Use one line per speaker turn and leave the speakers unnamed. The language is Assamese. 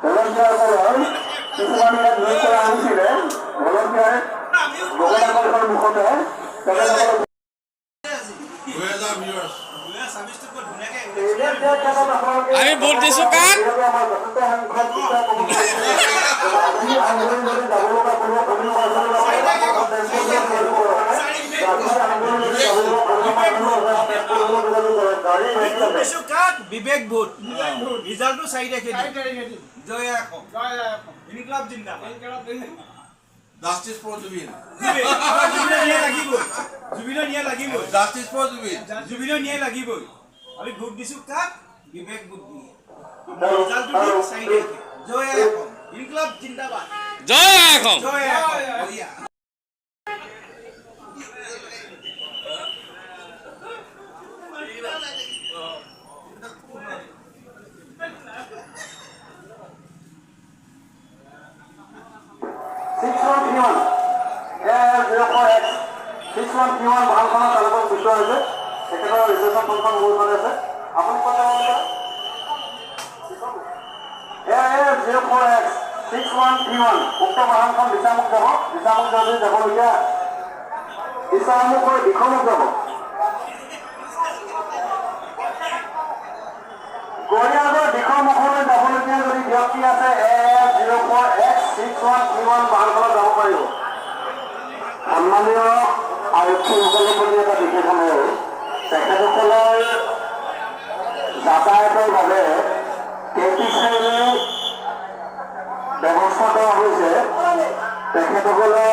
ভলণ্টিয়াৰসকলৰ কিছুমান ইয়াত নিয়োগ কৰা হৈছিলে ভলণ্টিয়াৰ গোলাঘাটৰ মুখতে তেখেতসকলক
আমি ভোট দিছো কাক
বিবেক ভোট ৰিজাল্টটো 4 তাৰিখে জয় আকক ইনকলাব জিন্দাবাদ
Justice for Zubin.
জুবিনৰ নিয়া লাগিবই
Justice for Zubin.
জুবিনৰ নিয়া লাগিবই আমি ভোট দিছো কাক বিবেক ভোট দিয়ে ৰিজাল্টটো 4 তাৰিখে জয় আকক ইনকলাব জিন্দাবাদ
জয় আকক
জয় আকক বঢ়িয়া
বাহনখনৰ চালকক বিচৰা হৈছে তেখেতৰ ৰিজেকশ্যন ফৰ্মখন মোৰ ওচৰত আছে আপুনি ক'ত যাব AF04X6131 উক্ত বাহনখন দিছামুখ যাব দিছামুখ যদি যাবলগীয়া দিছামুখ হৈ দিখমুখ যাব গড়িয়াগড় দিখমুখলৈ যাবলগীয়া যদি ব্যক্তি আছে AF04X6131 বাহনখনত যাব পাৰিব সন্মানীয় আৰক্ষীসকলৰ প্ৰতি এটা বিশেষ অনুৰোধ তেখেতসকলৰ যাতায়াতৰ বাবে কেপি শ্ৰেণী ব্যৱস্থা কৰা হৈছে তেখেতসকলে